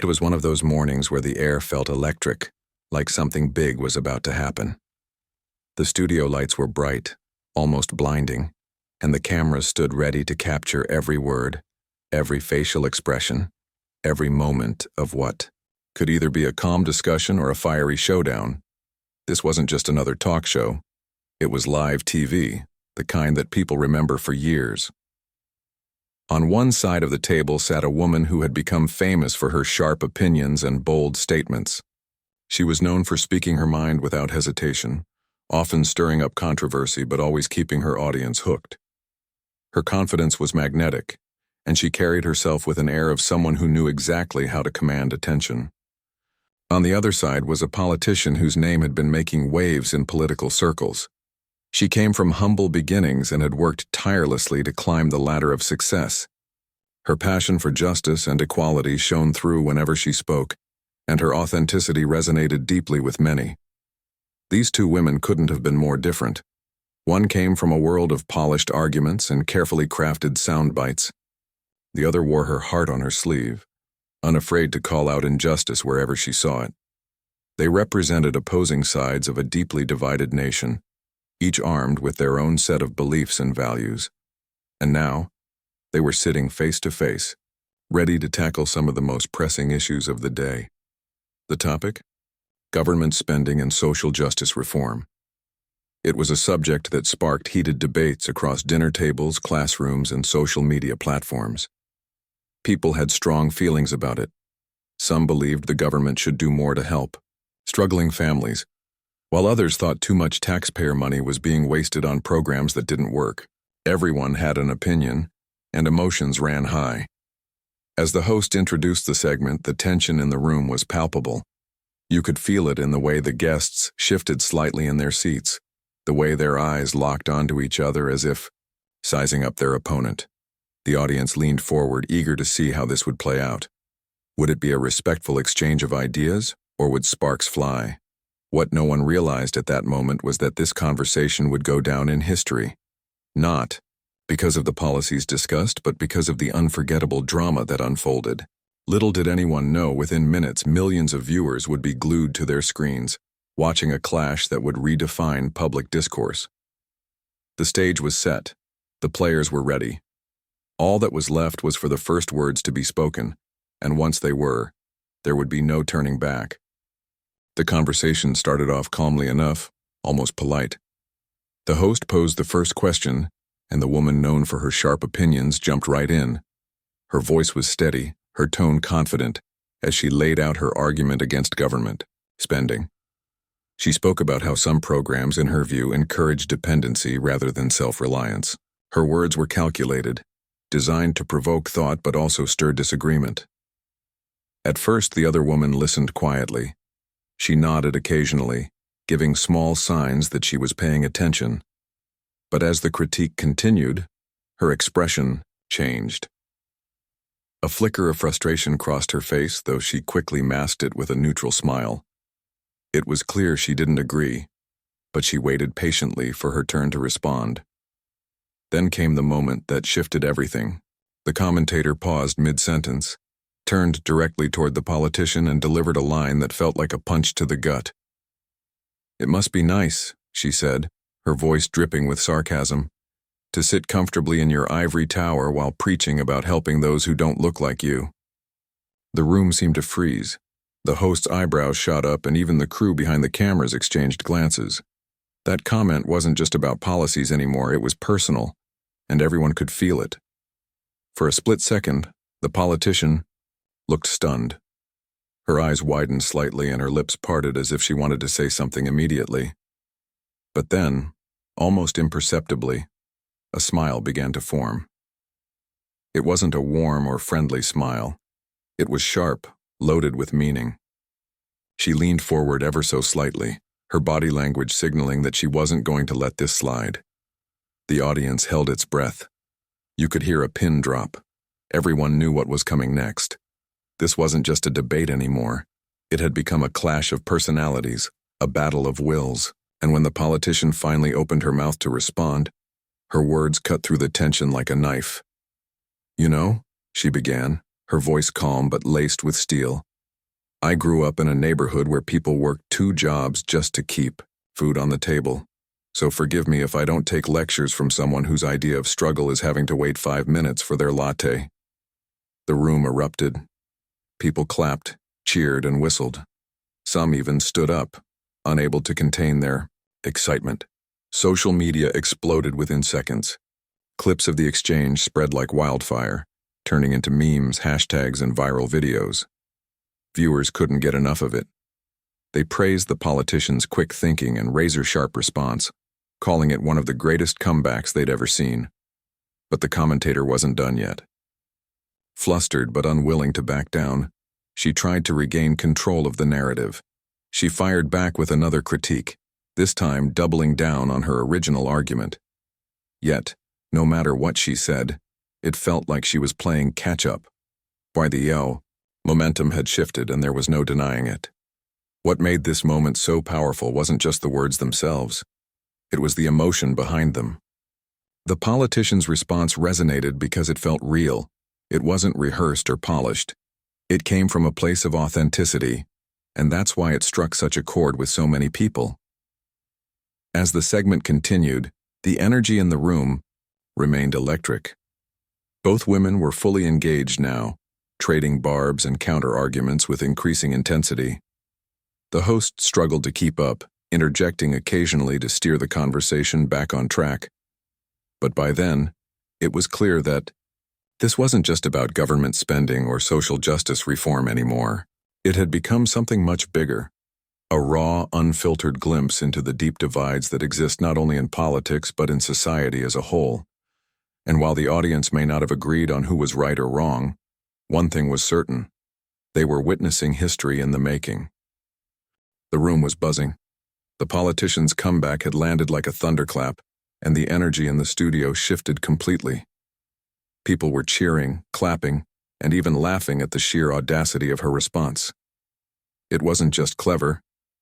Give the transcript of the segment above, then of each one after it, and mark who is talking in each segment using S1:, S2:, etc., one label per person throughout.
S1: It was one of those mornings where the air felt electric, like something big was about to happen. The studio lights were bright, almost blinding, and the cameras stood ready to capture every word, every facial expression, every moment of what could either be a calm discussion or a fiery showdown. This wasn't just another talk show. It was live TV, the kind that people remember for years. On one side of the table sat a woman who had become famous for her sharp opinions and bold statements. She was known for speaking her mind without hesitation, often stirring up controversy but always keeping her audience hooked. Her confidence was magnetic, and she carried herself with an air of someone who knew exactly how to command attention. On the other side was a politician whose name had been making waves in political circles. She came from humble beginnings and had worked tirelessly to climb the ladder of success. Her passion for justice and equality shone through whenever she spoke, and her authenticity resonated deeply with many. These two women couldn't have been more different. One came from a world of polished arguments and carefully crafted sound bites. The other wore her heart on her sleeve, unafraid to call out injustice wherever she saw it. They represented opposing sides of a deeply divided nation, each armed with their own set of beliefs and values. And now, they were sitting face to face, ready to tackle some of the most pressing issues of the day. The topic? Government spending and social justice reform. It was a subject that sparked heated debates across dinner tables, classrooms, and social media platforms. People had strong feelings about it. Some believed the government should do more to help struggling families, while others thought too much taxpayer money was being wasted on programs that didn't work. Everyone had an opinion, and emotions ran high. As the host introduced the segment, the tension in the room was palpable. You could feel it in the way the guests shifted slightly in their seats, the way their eyes locked onto each other as if sizing up their opponent. The audience leaned forward, eager to see how this would play out. Would it be a respectful exchange of ideas, or would sparks fly? What no one realized at that moment was that this conversation would go down in history. Not because of the policies discussed, but because of the unforgettable drama that unfolded. Little did anyone know, within minutes, millions of viewers would be glued to their screens, watching a clash that would redefine public discourse. The stage was set. The players were ready. All that was left was for the first words to be spoken, and once they were, there would be no turning back. The conversation started off calmly enough, almost polite. The host posed the first question, and the woman known for her sharp opinions jumped right in. Her voice was steady, her tone confident, as she laid out her argument against government spending. She spoke about how some programs, in her view, encourage dependency rather than self-reliance. Her words were calculated, designed to provoke thought but also stir disagreement. At first, the other woman listened quietly. She nodded occasionally, giving small signs that she was paying attention. But as the critique continued, her expression changed. A flicker of frustration crossed her face, though she quickly masked it with a neutral smile. It was clear she didn't agree, but she waited patiently for her turn to respond. Then came the moment that shifted everything. The commentator paused mid-sentence, turned directly toward the politician, and delivered a line that felt like a punch to the gut. "It must be nice," she said, her voice dripping with sarcasm, "to sit comfortably in your ivory tower while preaching about helping those who don't look like you." The room seemed to freeze. The host's eyebrows shot up, and even the crew behind the cameras exchanged glances. That comment wasn't just about policies anymore, it was personal, and everyone could feel it. For a split second, the politician looked stunned. Her eyes widened slightly and her lips parted as if she wanted to say something immediately. But then, almost imperceptibly, a smile began to form. It wasn't a warm or friendly smile. It was sharp, loaded with meaning. She leaned forward ever so slightly, her body language signaling that she wasn't going to let this slide. The audience held its breath. You could hear a pin drop. Everyone knew what was coming next. This wasn't just a debate anymore. It had become a clash of personalities, a battle of wills, and when the politician finally opened her mouth to respond, her words cut through the tension like a knife. "You know," she began, her voice calm but laced with steel, I grew up in a neighborhood where people worked 2 jobs just to keep food on the table. So forgive me if I don't take lectures from someone whose idea of struggle is having to wait 5 minutes for their latte." The room erupted. People clapped, cheered, and whistled. Some even stood up, unable to contain their excitement. Social media exploded within seconds. Clips of the exchange spread like wildfire, turning into memes, hashtags, and viral videos. Viewers couldn't get enough of it. They praised the politicians' quick thinking and razor-sharp response, calling it one of the greatest comebacks they'd ever seen. But the commentator wasn't done yet. Flustered but unwilling to back down, she tried to regain control of the narrative. She fired back with another critique, this time doubling down on her original argument. Yet, no matter what she said, it felt like she was playing catch-up. By the yell, momentum had shifted and there was no denying it. What made this moment so powerful wasn't just the words themselves. It was the emotion behind them. The politician's response resonated because it felt real. It wasn't rehearsed or polished. It came from a place of authenticity, and that's why it struck such a chord with so many people. As the segment continued, the energy in the room remained electric. Both women were fully engaged now, trading barbs and counter-arguments with increasing intensity. The host struggled to keep up, interjecting occasionally to steer the conversation back on track. But by then, it was clear that this wasn't just about government spending or social justice reform anymore. It had become something much bigger, a raw, unfiltered glimpse into the deep divides that exist not only in politics but in society as a whole. And while the audience may not have agreed on who was right or wrong, one thing was certain: they were witnessing history in the making. The room was buzzing. The politician's comeback had landed like a thunderclap, and the energy in the studio shifted completely. People were cheering, clapping, and even laughing at the sheer audacity of her response. It wasn't just clever,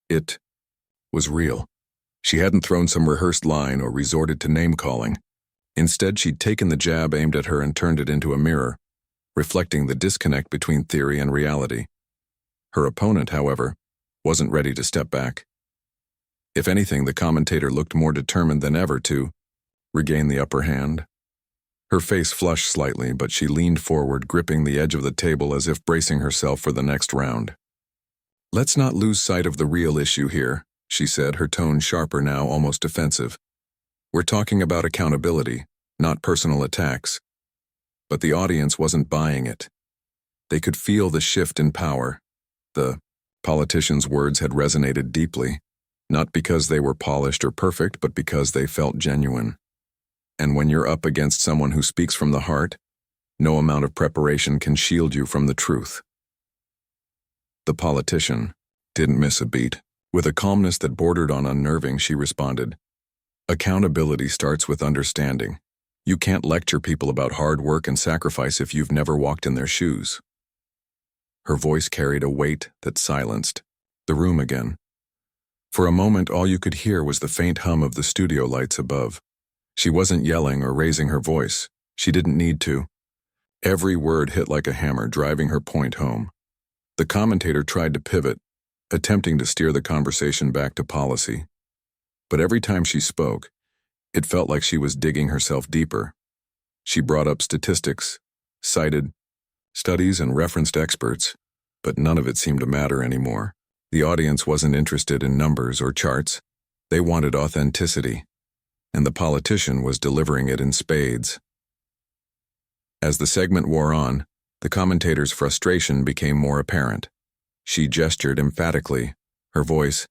S1: it was real. She hadn't thrown some rehearsed line or resorted to name-calling. Instead, she'd taken the jab aimed at her and turned it into a mirror, reflecting the disconnect between theory and reality. Her opponent, however, wasn't ready to step back. If anything, the commentator looked more determined than ever to regain the upper hand. Her face flushed slightly, but she leaned forward, gripping the edge of the table as if bracing herself for the next round. "Let's not lose sight of the real issue here," she said, her tone sharper now, almost defensive. "We're talking about accountability, not personal attacks." But the audience wasn't buying it. They could feel the shift in power. The politician's words had resonated deeply, not because they were polished or perfect, but because they felt genuine. And when you're up against someone who speaks from the heart, no amount of preparation can shield you from the truth. The politician didn't miss a beat. With a calmness that bordered on unnerving, she responded, "Accountability starts with understanding. You can't lecture people about hard work and sacrifice if you've never walked in their shoes." Her voice carried a weight that silenced the room again. For a moment, all you could hear was the faint hum of the studio lights above. She wasn't yelling or raising her voice. She didn't need to. Every word hit like a hammer, driving her point home. The commentator tried to pivot, attempting to steer the conversation back to policy. But every time she spoke, it felt like she was digging herself deeper. She brought up statistics, cited studies, and referenced experts, but none of it seemed to matter anymore. The audience wasn't interested in numbers or charts. They wanted authenticity, and the politician was delivering it in spades. As the segment wore on, the commentator's frustration became more apparent. She gestured emphatically, her voice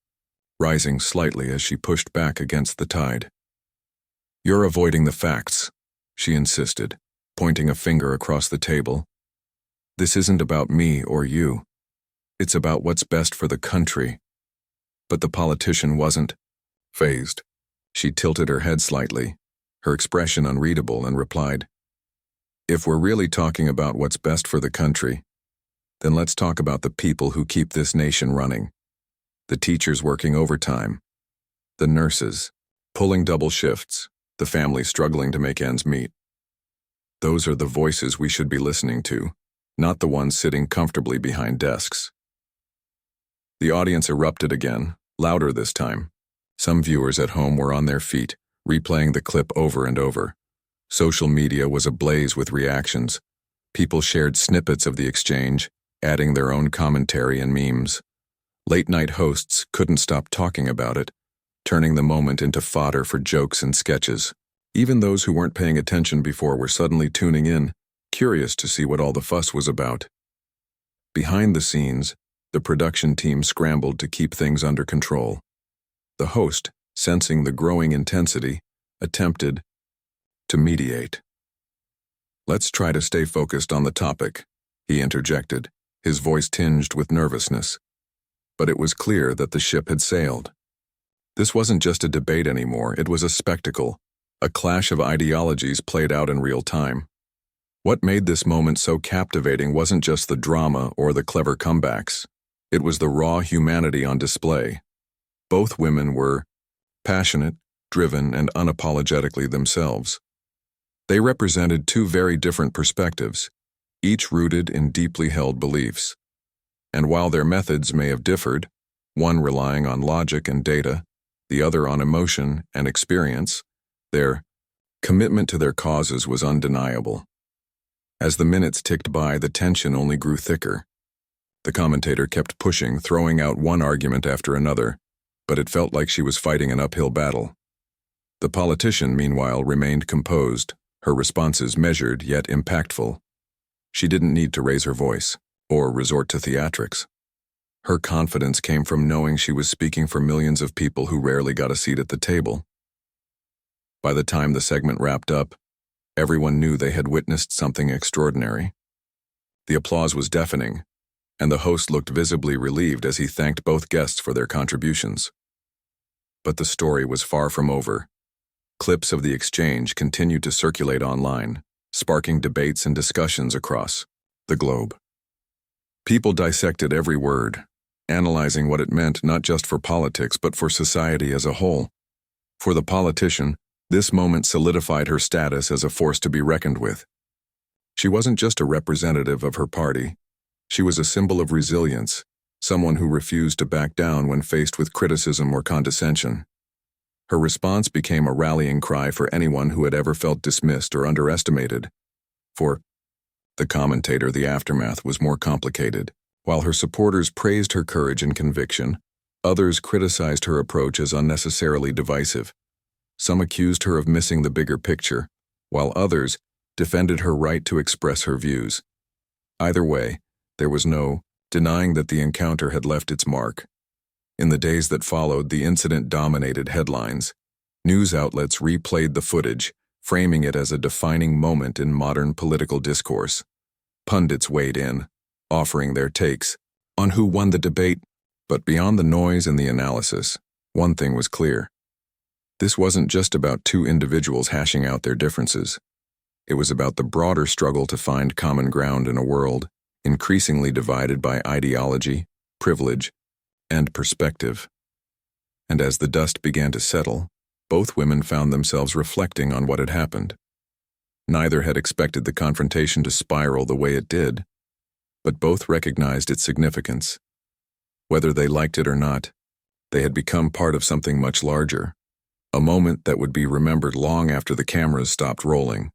S1: rising slightly as she pushed back against the tide. "You're avoiding the facts," she insisted, pointing a finger across the table. "This isn't about me or you. It's about what's best for the country." But the politician wasn't fazed. She tilted her head slightly, her expression unreadable, and replied, "If we're really talking about what's best for the country, then let's talk about the people who keep this nation running. The teachers working overtime, the nurses pulling double shifts, the families struggling to make ends meet. Those are the voices we should be listening to, not the ones sitting comfortably behind desks." The audience erupted again, louder this time. Some viewers at home were on their feet, replaying the clip over and over. Social media was ablaze with reactions. People shared snippets of the exchange, adding their own commentary and memes. Late-night hosts couldn't stop talking about it, turning the moment into fodder for jokes and sketches. Even those who weren't paying attention before were suddenly tuning in, curious to see what all the fuss was about. Behind the scenes, the production team scrambled to keep things under control. The host, sensing the growing intensity, attempted to mediate. "Let's try to stay focused on the topic," he interjected, his voice tinged with nervousness. But it was clear that the ship had sailed. This wasn't just a debate anymore, it was a spectacle, a clash of ideologies played out in real time. What made this moment so captivating wasn't just the drama or the clever comebacks. It was the raw humanity on display. Both women were passionate, driven, and unapologetically themselves. They represented two very different perspectives, each rooted in deeply held beliefs. And while their methods may have differed, one relying on logic and data, the other on emotion and experience, their commitment to their causes was undeniable. As the minutes ticked by, the tension only grew thicker. The commentator kept pushing, throwing out one argument after another, but it felt like she was fighting an uphill battle. The politician, meanwhile, remained composed, her responses measured yet impactful. She didn't need to raise her voice or resort to theatrics. Her confidence came from knowing she was speaking for millions of people who rarely got a seat at the table. By the time the segment wrapped up, everyone knew they had witnessed something extraordinary. The applause was deafening, and the host looked visibly relieved as he thanked both guests for their contributions. But the story was far from over. Clips of the exchange continued to circulate online, sparking debates and discussions across the globe. People dissected every word, analyzing what it meant not just for politics but for society as a whole. For the politician, this moment solidified her status as a force to be reckoned with. She wasn't just a representative of her party. She was a symbol of resilience, someone who refused to back down when faced with criticism or condescension. Her response became a rallying cry for anyone who had ever felt dismissed or underestimated. For the commentator, the aftermath was more complicated. While her supporters praised her courage and conviction, others criticized her approach as unnecessarily divisive. Some accused her of missing the bigger picture, while others defended her right to express her views. Either way, there was no denying that the encounter had left its mark. In the days that followed, the incident dominated headlines. News outlets replayed the footage, framing it as a defining moment in modern political discourse. Pundits weighed in, offering their takes on who won the debate. But beyond the noise and the analysis, one thing was clear. This wasn't just about two individuals hashing out their differences. It was about the broader struggle to find common ground in a world increasingly divided by ideology, privilege, and perspective. And as the dust began to settle, both women found themselves reflecting on what had happened. Neither had expected the confrontation to spiral the way it did, but both recognized its significance. Whether they liked it or not, they had become part of something much larger, a moment that would be remembered long after the cameras stopped rolling.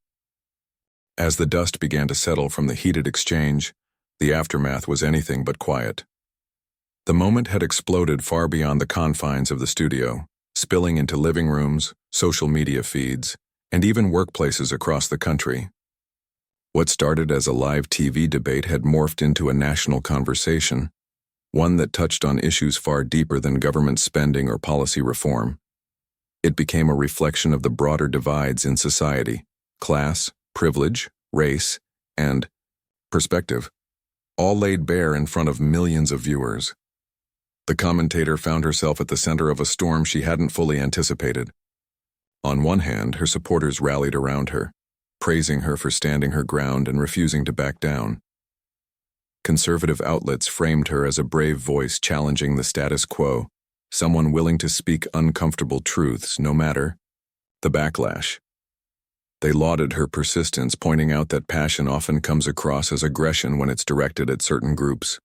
S1: As the dust began to settle from the heated exchange, the aftermath was anything but quiet. The moment had exploded far beyond the confines of the studio, spilling into living rooms, social media feeds, and even workplaces across the country. What started as a live TV debate had morphed into a national conversation, one that touched on issues far deeper than government spending or policy reform. It became a reflection of the broader divides in society: class, privilege, race, and perspective, all laid bare in front of millions of viewers. The commentator found herself at the center of a storm she hadn't fully anticipated. On one hand, her supporters rallied around her, praising her for standing her ground and refusing to back down. Conservative outlets framed her as a brave voice challenging the status quo, someone willing to speak uncomfortable truths no matter the backlash. They lauded her persistence, pointing out that passion often comes across as aggression when it's directed at certain groups.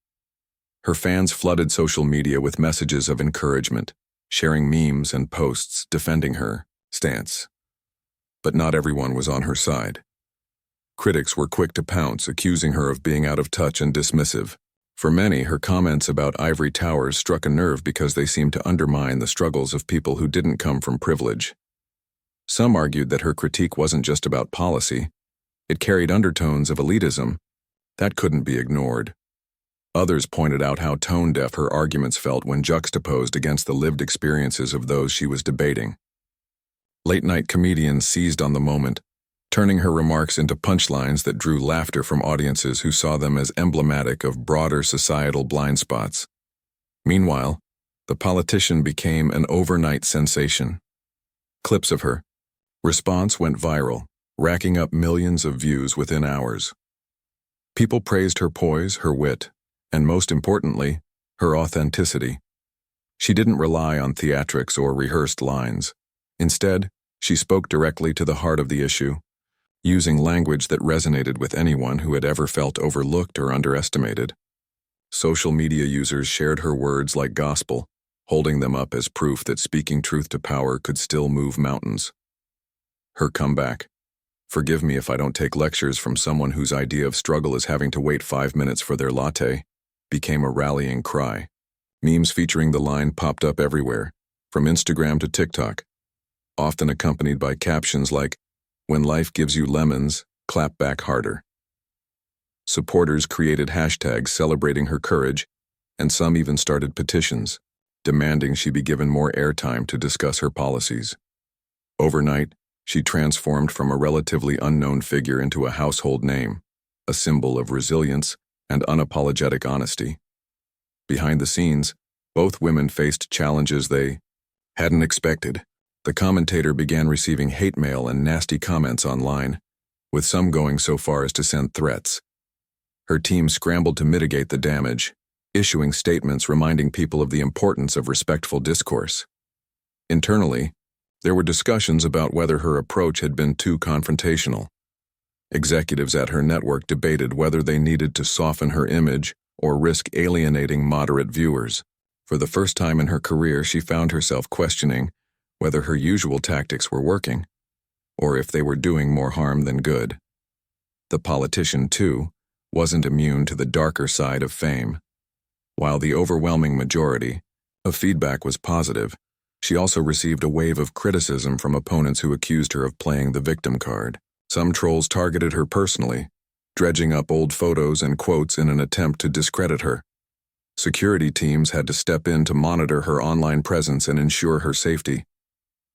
S1: Her fans flooded social media with messages of encouragement, sharing memes and posts defending her stance. But not everyone was on her side. Critics were quick to pounce, accusing her of being out of touch and dismissive. For many, her comments about ivory towers struck a nerve because they seemed to undermine the struggles of people who didn't come from privilege. Some argued that her critique wasn't just about policy. It carried undertones of elitism that couldn't be ignored. Others pointed out how tone-deaf her arguments felt when juxtaposed against the lived experiences of those she was debating. Late-night comedians seized on the moment, turning her remarks into punchlines that drew laughter from audiences who saw them as emblematic of broader societal blind spots. Meanwhile, the politician became an overnight sensation. Clips of her response went viral, racking up millions of views within hours. People praised her poise, her wit, and most importantly, her authenticity. She didn't rely on theatrics or rehearsed lines. Instead, she spoke directly to the heart of the issue, using language that resonated with anyone who had ever felt overlooked or underestimated. Social media users shared her words like gospel, holding them up as proof that speaking truth to power could still move mountains. Her comeback, "Forgive me if I don't take lectures from someone whose idea of struggle is having to wait 5 minutes for their latte," became a rallying cry. Memes featuring the line popped up everywhere, from Instagram to TikTok, often accompanied by captions like, "When life gives you lemons, clap back harder." Supporters created hashtags celebrating her courage, and some even started petitions, demanding she be given more airtime to discuss her policies. Overnight, she transformed from a relatively unknown figure into a household name, a symbol of resilience and unapologetic honesty. Behind the scenes, both women faced challenges they hadn't expected. The commentator began receiving hate mail and nasty comments online, with some going so far as to send threats. Her team scrambled to mitigate the damage, issuing statements reminding people of the importance of respectful discourse. Internally, there were discussions about whether her approach had been too confrontational. Executives at her network debated whether they needed to soften her image or risk alienating moderate viewers. For the first time in her career, she found herself questioning whether her usual tactics were working, or if they were doing more harm than good. The politician, too, wasn't immune to the darker side of fame. While the overwhelming majority of feedback was positive, she also received a wave of criticism from opponents who accused her of playing the victim card. Some trolls targeted her personally, dredging up old photos and quotes in an attempt to discredit her. Security teams had to step in to monitor her online presence and ensure her safety.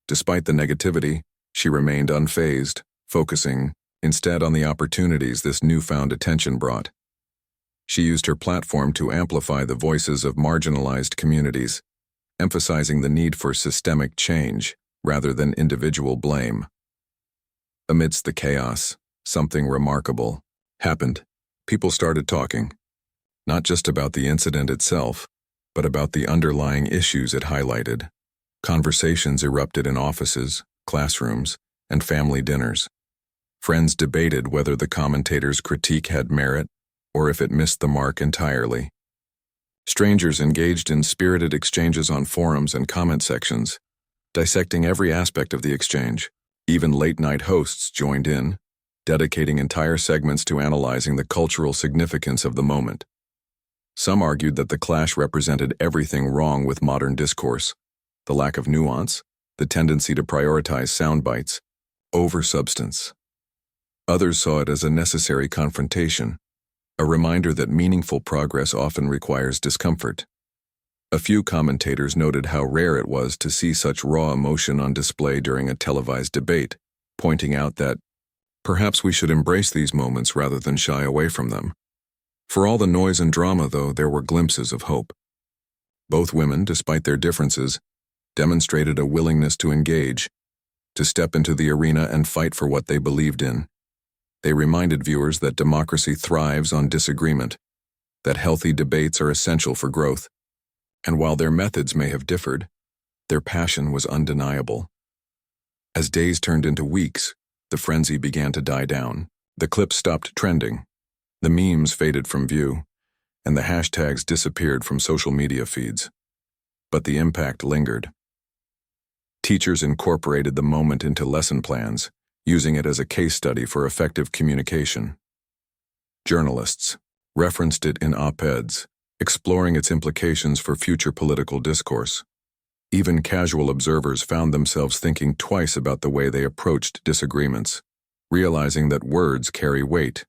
S1: Despite the negativity, she remained unfazed, focusing instead on the opportunities this newfound attention brought. She used her platform to amplify the voices of marginalized communities, emphasizing the need for systemic change rather than individual blame. Amidst the chaos, something remarkable happened. People started talking, not just about the incident itself, but about the underlying issues it highlighted. Conversations erupted in offices, classrooms, and family dinners. Friends debated whether the commentator's critique had merit or if it missed the mark entirely. Strangers engaged in spirited exchanges on forums and comment sections, dissecting every aspect of the exchange. Even late-night hosts joined in, dedicating entire segments to analyzing the cultural significance of the moment. Some argued that the clash represented everything wrong with modern discourse: the lack of nuance, the tendency to prioritize sound bites over substance. Others saw it as a necessary confrontation, a reminder that meaningful progress often requires discomfort. A few commentators noted how rare it was to see such raw emotion on display during a televised debate, pointing out that perhaps we should embrace these moments rather than shy away from them. For all the noise and drama, though, there were glimpses of hope. Both women, despite their differences, demonstrated a willingness to engage, to step into the arena and fight for what they believed in. They reminded viewers that democracy thrives on disagreement, that healthy debates are essential for growth. And while their methods may have differed, their passion was undeniable. As days turned into weeks, the frenzy began to die down. The clips stopped trending. The memes faded from view, and the hashtags disappeared from social media feeds. But the impact lingered. Teachers incorporated the moment into lesson plans, using it as a case study for effective communication. Journalists referenced it in op-eds, exploring its implications for future political discourse. Even casual observers found themselves thinking twice about the way they approached disagreements, realizing that words carry weight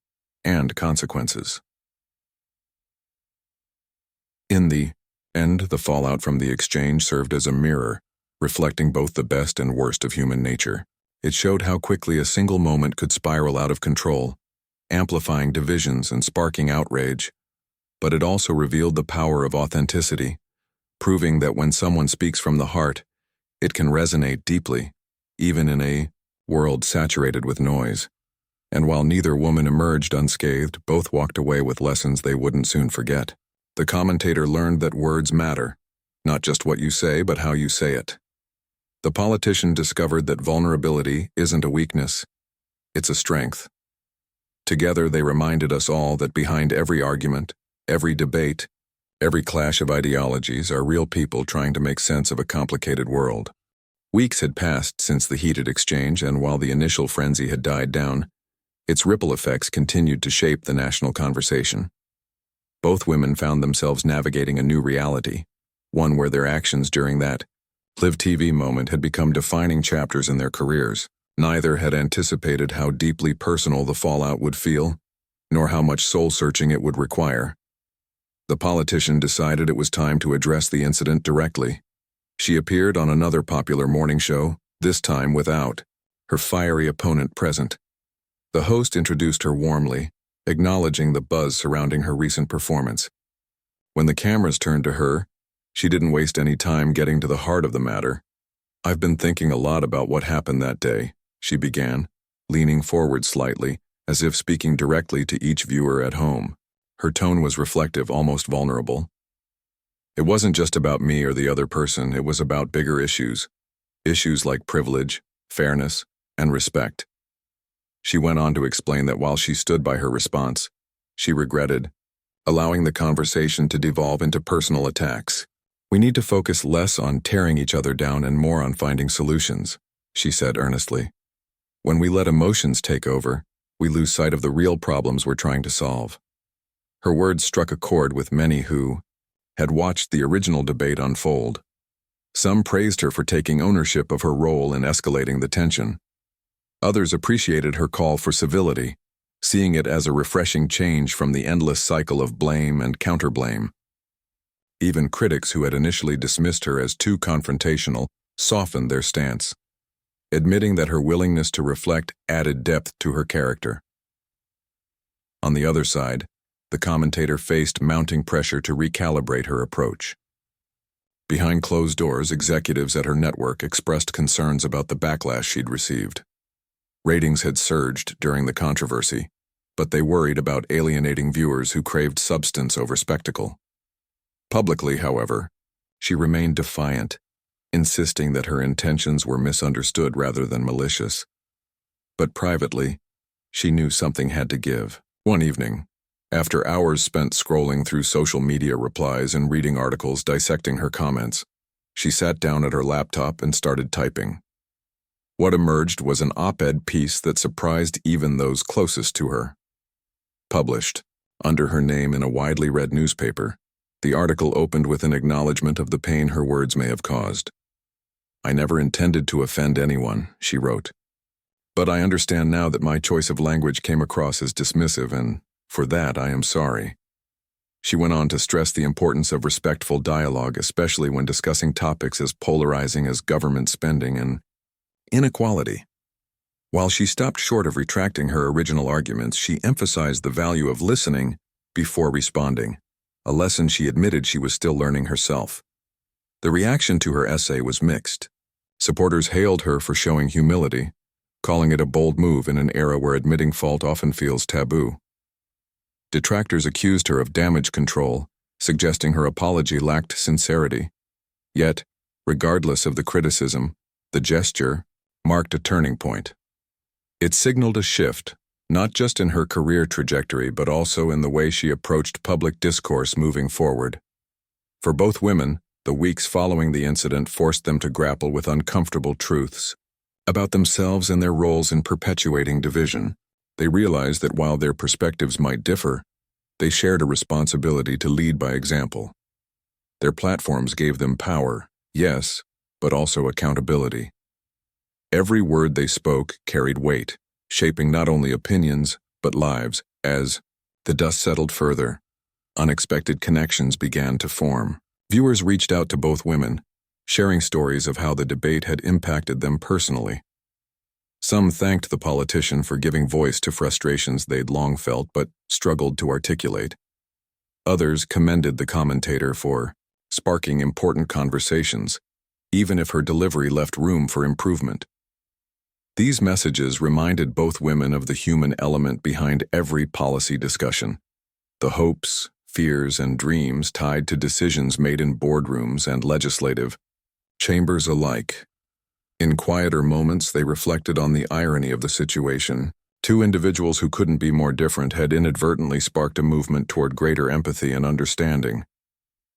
S1: and consequences. In the end, the fallout from the exchange served as a mirror, reflecting both the best and worst of human nature. It showed how quickly a single moment could spiral out of control, amplifying divisions and sparking outrage. But it also revealed the power of authenticity, proving that when someone speaks from the heart, it can resonate deeply, even in a world saturated with noise. And while neither woman emerged unscathed, both walked away with lessons they wouldn't soon forget. The commentator learned that words matter, not just what you say, but how you say it. The politician discovered that vulnerability isn't a weakness, it's a strength. Together, they reminded us all that behind every argument, every debate, every clash of ideologies are real people trying to make sense of a complicated world. Weeks had passed since the heated exchange, and while the initial frenzy had died down, its ripple effects continued to shape the national conversation. Both women found themselves navigating a new reality, one where their actions during that live TV moment had become defining chapters in their careers. Neither had anticipated how deeply personal the fallout would feel, nor how much soul-searching it would require. The politician decided it was time to address the incident directly. She appeared on another popular morning show, this time without her fiery opponent present. The host introduced her warmly, acknowledging the buzz surrounding her recent performance. When the cameras turned to her, she didn't waste any time getting to the heart of the matter. "I've been thinking a lot about what happened that day," she began, leaning forward slightly, as if speaking directly to each viewer at home. Her tone was reflective, almost vulnerable. "It wasn't just about me or the other person, it was about bigger issues. Issues like privilege, fairness, and respect." She went on to explain that while she stood by her response, she regretted allowing the conversation to devolve into personal attacks. "We need to focus less on tearing each other down and more on finding solutions," she said earnestly. "When we let emotions take over, we lose sight of the real problems we're trying to solve." Her words struck a chord with many who had watched the original debate unfold. Some praised her for taking ownership of her role in escalating the tension. Others appreciated her call for civility, seeing it as a refreshing change from the endless cycle of blame and counterblame. Even critics who had initially dismissed her as too confrontational softened their stance, admitting that her willingness to reflect added depth to her character. On the other side, the commentator faced mounting pressure to recalibrate her approach. Behind closed doors, executives at her network expressed concerns about the backlash she'd received. Ratings had surged during the controversy, but they worried about alienating viewers who craved substance over spectacle. Publicly, however, she remained defiant, insisting that her intentions were misunderstood rather than malicious. But privately, she knew something had to give. One evening, after hours spent scrolling through social media replies and reading articles dissecting her comments, she sat down at her laptop and started typing. What emerged was an op-ed piece that surprised even those closest to her. Published, under her name in a widely read newspaper, the article opened with an acknowledgement of the pain her words may have caused. "I never intended to offend anyone," she wrote. "But I understand now that my choice of language came across as dismissive, and for that I am sorry." She went on to stress the importance of respectful dialogue, especially when discussing topics as polarizing as government spending and inequality. While she stopped short of retracting her original arguments, she emphasized the value of listening before responding, a lesson she admitted she was still learning herself. The reaction to her essay was mixed. Supporters hailed her for showing humility, calling it a bold move in an era where admitting fault often feels taboo. Detractors accused her of damage control, suggesting her apology lacked sincerity. Yet, regardless of the criticism, the gesture marked a turning point. It signaled a shift, not just in her career trajectory but also in the way she approached public discourse moving forward. For both women, the weeks following the incident forced them to grapple with uncomfortable truths about themselves and their roles in perpetuating division. They realized that while their perspectives might differ, they shared a responsibility to lead by example. Their platforms gave them power, yes, but also accountability. Every word they spoke carried weight, shaping not only opinions, but lives. As the dust settled further, unexpected connections began to form. Viewers reached out to both women, sharing stories of how the debate had impacted them personally. Some thanked the politician for giving voice to frustrations they'd long felt but struggled to articulate. Others commended the commentator for sparking important conversations, even if her delivery left room for improvement. These messages reminded both women of the human element behind every policy discussion, the hopes, fears, and dreams tied to decisions made in boardrooms and legislative chambers alike. In quieter moments, they reflected on the irony of the situation. Two individuals who couldn't be more different had inadvertently sparked a movement toward greater empathy and understanding.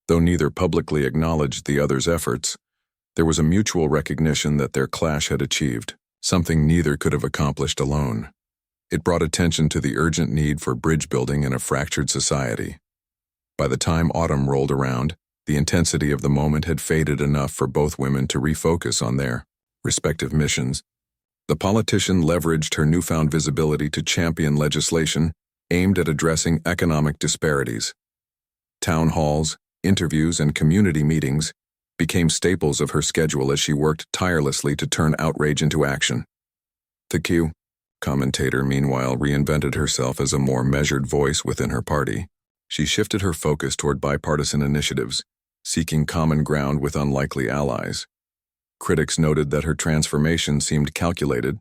S1: Though neither publicly acknowledged the other's efforts, there was a mutual recognition that their clash had achieved something neither could have accomplished alone. It brought attention to the urgent need for bridge building in a fractured society. By the time autumn rolled around, the intensity of the moment had faded enough for both women to refocus on their respective missions. The politician leveraged her newfound visibility to champion legislation aimed at addressing economic disparities. Town halls, interviews, and community meetings became staples of her schedule as she worked tirelessly to turn outrage into action. The Q commentator, meanwhile, reinvented herself as a more measured voice within her party. She shifted her focus toward bipartisan initiatives, seeking common ground with unlikely allies. Critics noted that her transformation seemed calculated,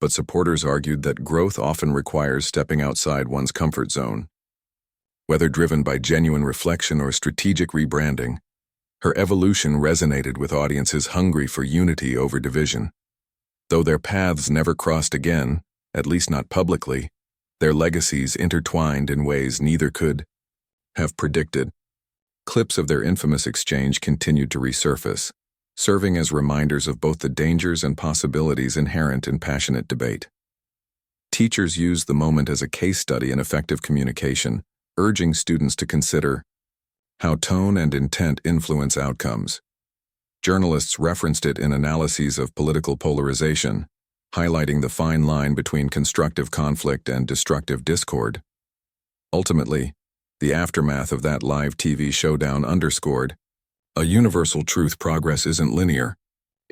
S1: but supporters argued that growth often requires stepping outside one's comfort zone. Whether driven by genuine reflection or strategic rebranding, her evolution resonated with audiences hungry for unity over division. Though their paths never crossed again, at least not publicly, their legacies intertwined in ways neither could have predicted. Clips of their infamous exchange continued to resurface, serving as reminders of both the dangers and possibilities inherent in passionate debate. Teachers used the moment as a case study in effective communication, urging students to consider how tone and intent influence outcomes. Journalists referenced it in analyses of political polarization, highlighting the fine line between constructive conflict and destructive discord. Ultimately, the aftermath of that live TV showdown underscored a universal truth: progress isn't linear.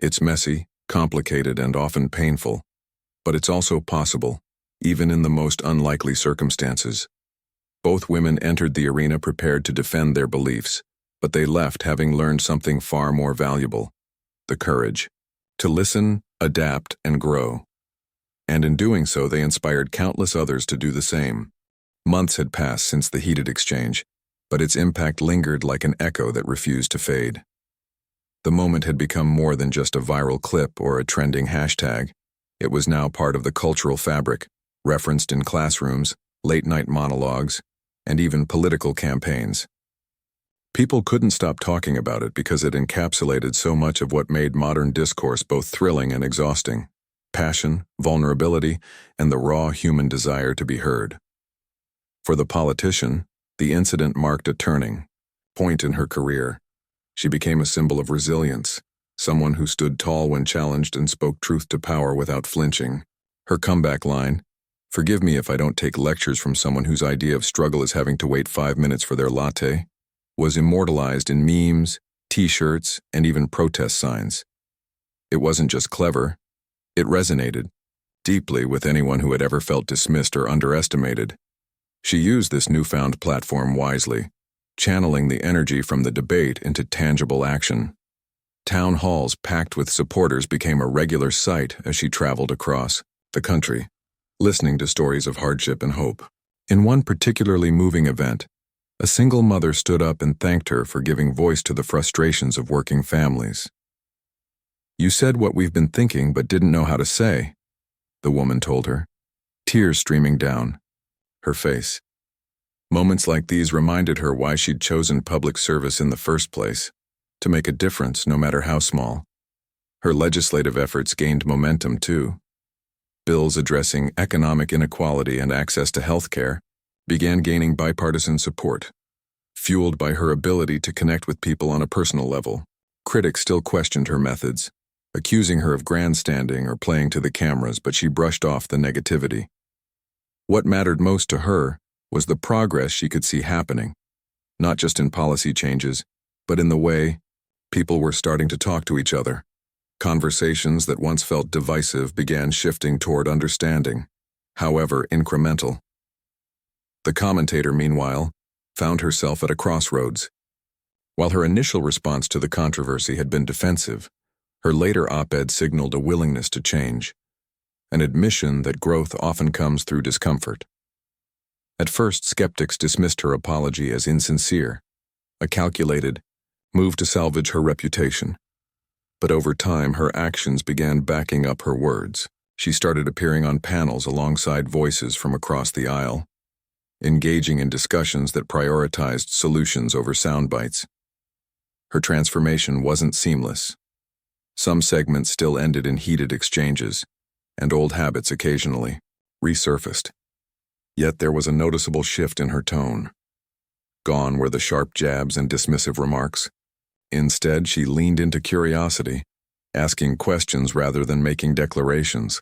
S1: It's messy, complicated, and often painful. But it's also possible, even in the most unlikely circumstances. Both women entered the arena prepared to defend their beliefs, but they left having learned something far more valuable: the courage to listen, adapt, and grow. And in doing so, they inspired countless others to do the same. Months had passed since the heated exchange, but its impact lingered like an echo that refused to fade. The moment had become more than just a viral clip or a trending hashtag. It was now part of the cultural fabric, referenced in classrooms, late-night monologues, and even political campaigns. People couldn't stop talking about it because it encapsulated so much of what made modern discourse both thrilling and exhausting: passion, vulnerability, and the raw human desire to be heard. For the politician, the incident marked a turning point in her career. She became a symbol of resilience, someone who stood tall when challenged and spoke truth to power without flinching. Her comeback line, "Forgive me if I don't take lectures from someone whose idea of struggle is having to wait 5 minutes for their latte," was immortalized in memes, t-shirts, and even protest signs. It wasn't just clever, it resonated deeply with anyone who had ever felt dismissed or underestimated. She used this newfound platform wisely, channeling the energy from the debate into tangible action. Town halls packed with supporters became a regular sight as she traveled across the country, listening to stories of hardship and hope. In one particularly moving event, a single mother stood up and thanked her for giving voice to the frustrations of working families. "You said what we've been thinking but didn't know how to say," the woman told her. tears streaming down her face. Moments like these reminded her why she'd chosen public service in the first place, to make a difference no matter how small. Her legislative efforts gained momentum too. Bills addressing economic inequality and access to health care began gaining bipartisan support, fueled by her ability to connect with people on a personal level. Critics still questioned her methods, accusing her of grandstanding or playing to the cameras, but she brushed off the negativity. What mattered most to her was the progress she could see happening, not just in policy changes, but in the way people were starting to talk to each other. Conversations that once felt divisive began shifting toward understanding, however incremental. The commentator, meanwhile, found herself at a crossroads. While her initial response to the controversy had been defensive, her later op-ed signaled a willingness to change, an admission that growth often comes through discomfort. At first, skeptics dismissed her apology as insincere, a calculated move to salvage her reputation. But over time, her actions began backing up her words. She started appearing on panels alongside voices from across the aisle, engaging in discussions that prioritized solutions over sound bites. Her transformation wasn't seamless. Some segments still ended in heated exchanges, and old habits occasionally resurfaced. Yet there was a noticeable shift in her tone. Gone were the sharp jabs and dismissive remarks. Instead, she leaned into curiosity, asking questions rather than making declarations.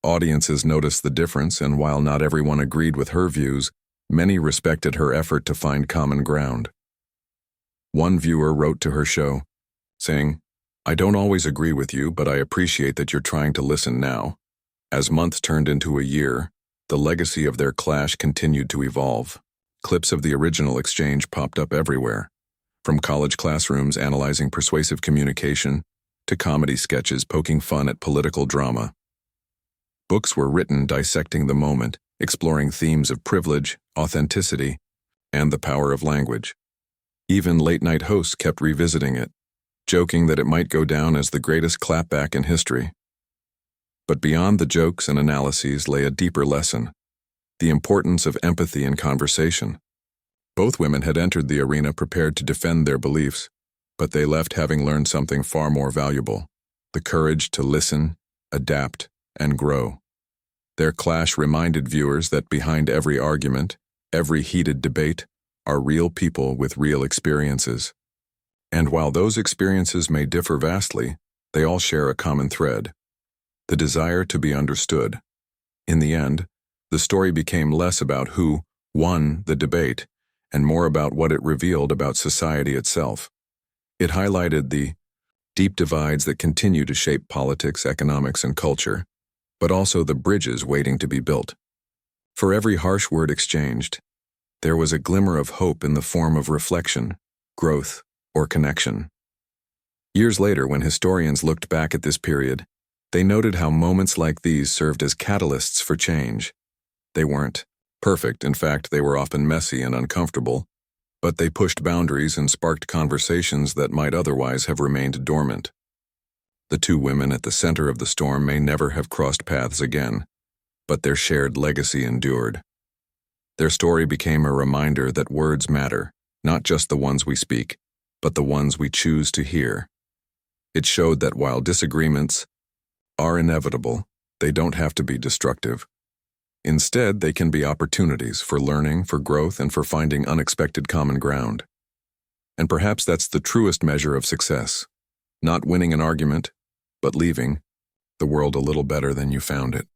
S1: Audiences noticed the difference, and while not everyone agreed with her views, many respected her effort to find common ground. One viewer wrote to her show, saying, "I don't always agree with you, but I appreciate that you're trying to listen now." As months turned into a year, the legacy of their clash continued to evolve. Clips of the original exchange popped up everywhere, from college classrooms analyzing persuasive communication to comedy sketches poking fun at political drama. Books were written dissecting the moment, exploring themes of privilege, authenticity, and the power of language. Even late-night hosts kept revisiting it, joking that it might go down as the greatest clapback in history. But beyond the jokes and analyses lay a deeper lesson: the importance of empathy in conversation. Both women had entered the arena prepared to defend their beliefs, but they left having learned something far more valuable: the courage to listen, adapt, and grow. Their clash reminded viewers that behind every argument, every heated debate, are real people with real experiences. And while those experiences may differ vastly, they all share a common thread: the desire to be understood. In the end, the story became less about who won the debate and more about what it revealed about society itself. It highlighted the deep divides that continue to shape politics, economics, and culture, but also the bridges waiting to be built. For every harsh word exchanged, there was a glimmer of hope in the form of reflection, growth, or connection. Years later, when historians looked back at this period, they noted how moments like these served as catalysts for change. They weren't perfect, in fact, they were often messy and uncomfortable, but they pushed boundaries and sparked conversations that might otherwise have remained dormant. The two women at the center of the storm may never have crossed paths again, but their shared legacy endured. Their story became a reminder that words matter, not just the ones we speak, but the ones we choose to hear. It showed that while disagreements are inevitable, they don't have to be destructive. Instead, they can be opportunities for learning, for growth, and for finding unexpected common ground. And perhaps that's the truest measure of success: not winning an argument, but leaving the world a little better than you found it.